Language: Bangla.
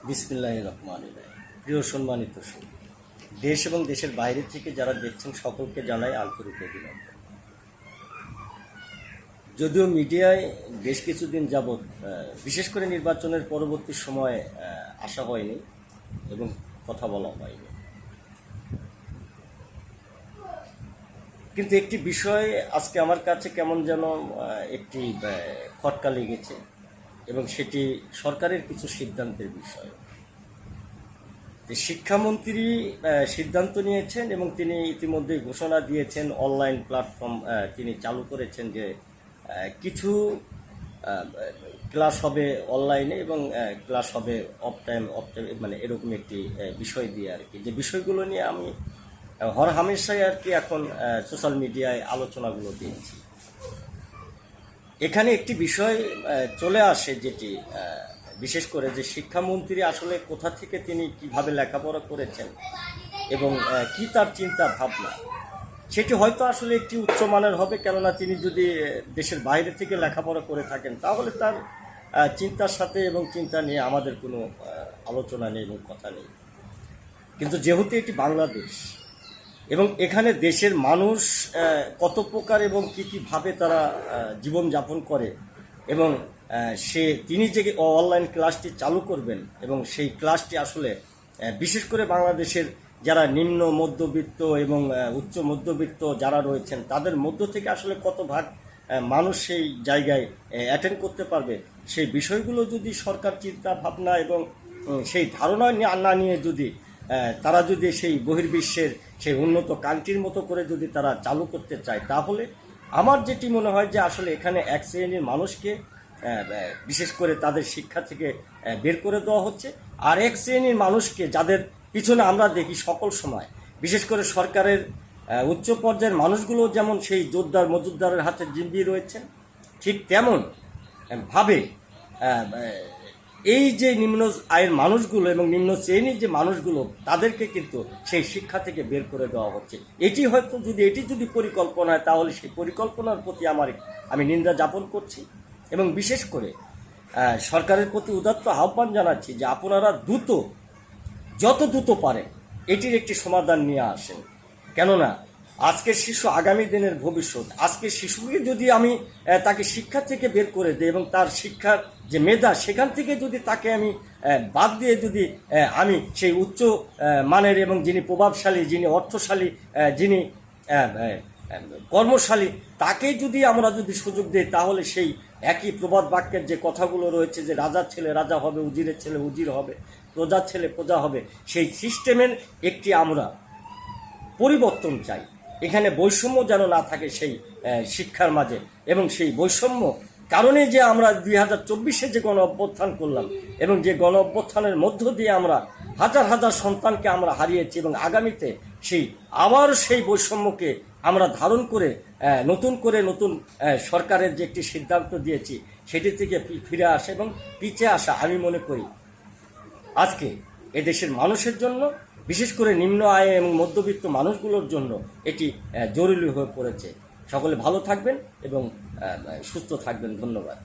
বিসমিল্লাহির রহমানির রহিম। প্রিয় সম্মানিত সুধী, দেশ এবং দেশের বাইরে থেকে যারা দেখছেন সকলকে জানাই আন্তরিক অভিনন্দন। যদিও মিডিয়ায় বেশ কিছুদিন যাবৎ বিশেষ করে নির্বাচনের পরবর্তী সময়ে আসা হয়নি এবং কথা বলা হয়নি, কিন্তু একটি বিষয় আজকে আমার কাছে কেমন যেন একটি খটকা লেগেছে এবং সেটি সরকারের কিছু সিদ্ধান্তের বিষয়। শিক্ষামন্ত্রী সিদ্ধান্ত নিয়েছেন এবং তিনি ইতিমধ্যে ঘোষণা দিয়েছেন, অনলাইন প্ল্যাটফর্ম তিনি চালু করেছেন যে কিছু ক্লাস হবে অনলাইনে এবং ক্লাস হবে অফ টাইম মানে এরকম একটি বিষয় দিয়ে আর কি, যে বিষয়গুলো নিয়ে আমি হরহামেশাই আর কি এখন সোশ্যাল মিডিয়ায় আলোচনাগুলো দিয়েছি। এখানে একটি বিষয় চলে আসে যেটি বিশেষ করে যে শিক্ষামন্ত্রী আসলে কোথা থেকে তিনি কিভাবে লেখাপড়া করেছেন এবং কি তার চিন্তা ভাবনা, সেটি হয়তো আসলে একটি উচ্চমানের হবে। কেননা তিনি যদি দেশের বাইরে থেকে লেখাপড়া করে থাকেন তাহলে তার চিন্তার সাথে এবং চিন্তা নিয়ে আমাদের কোনো আলোচনা নেই এবং কথা নেই। কিন্তু যেহেতু এটি বাংলাদেশ এবং এখানে দেশের মানুষ কত প্রকার এবং কী কীভাবে তারা জীবনযাপন করে এবং তিনি যে অনলাইন ক্লাসটি চালু করবেন এবং সেই ক্লাসটি আসলে বিশেষ করে বাংলাদেশের যারা নিম্ন মধ্যবিত্ত এবং উচ্চ মধ্যবিত্ত যারা রয়েছেন তাদের মধ্য থেকে আসলে কত ভাগ মানুষ সেই জায়গায় অ্যাটেন্ড করতে পারবে, সেই বিষয়গুলো যদি সরকার চিন্তা ভাবনা এবং সেই ধারণা না নিয়ে যদি তারা যদি সেই বহির্বিশ্বের সেই উন্নত কান্ট্রির মতো করে যদি তারা চালু করতে চায়, তাহলে আমার যেটি মনে হয় যে আসলে এখানে এক শ্রেণীর মানুষকে বিশেষ করে তাদের শিক্ষা থেকে বের করে দেওয়া হচ্ছে, আর এক শ্রেণীর মানুষকে যাদের পিছনে আমরা দেখি সকল সময়, বিশেষ করে সরকারের উচ্চ পর্যায়ের মানুষগুলো যেমন সেই জোরদার মজুদ্দারের হাতে জিম্মি রয়েছেন, ঠিক তেমন ভাবে এই যে নিম্ন আয়ের মানুষগুলো এবং নিম্ন শ্রেণীর যে মানুষগুলো তাদেরকে কিন্তু সেই শিক্ষা থেকে বের করে দেওয়া হচ্ছে। এটি হয়তো এটি যদি পরিকল্পনা হয় তাহলে সেই পরিকল্পনার প্রতি আমি নিন্দা জ্ঞাপন করছি এবং বিশেষ করে সরকারের প্রতি উদাত্ত আহ্বান জানাচ্ছি যে আপনারা যত দ্রুত পারেন এটির একটি সমাধান নিয়ে আসেন। কেননা আজকের শিশু আগামী দিনের ভবিষ্যৎ। আজকের শিশুকে যদি আমি তাকে শিক্ষা থেকে বের করে দিই এবং তার শিক্ষার যে মেধা সেখান থেকে যদি তাকে আমি বাদ দিয়ে যদি আমি সেই উচ্চ মানের এবং যিনি প্রভাবশালী, যিনি অর্থশালী, যিনি কর্মশালী, তাকে যদি আমরা সুযোগ দিই তাহলে সেই একই প্রবাদ বাক্যের যে কথাগুলো রয়েছে যে রাজার ছেলে রাজা হবে, উজিরের ছেলে উজির হবে, প্রজার ছেলে প্রজা হবে, সেই সিস্টেমের একটি আমরা পরিবর্তন চাই। এখানে বৈষম্য যেন না থাকে সেই শিক্ষার মাঝে, এবং সেই বৈষম্য কারণে যে আমরা 2024-এ যে গণ অভ্যুত্থান করলাম এবং যে গণ অভ্যুত্থানের মধ্য দিয়ে আমরা হাজার হাজার সন্তানকে আমরা হারিয়েছি এবং আগামীতে আবার সেই বৈষম্যকে আমরা ধারণ করে নতুন সরকারের যে একটি সিদ্ধান্ত দিয়েছি সেটি থেকে ফিরে আসা এবং পিছিয়ে আসা, আমি মনে করি আজকে এদেশের মানুষের জন্য, বিশেষ করে নিম্ন আয় এবং মধ্যবিত্ত মানুষগুলোর জন্য এটি জরুরি হয়ে পড়েছে। সকলে ভালো থাকবেন এবং সুস্থ থাকবেন। ধন্যবাদ।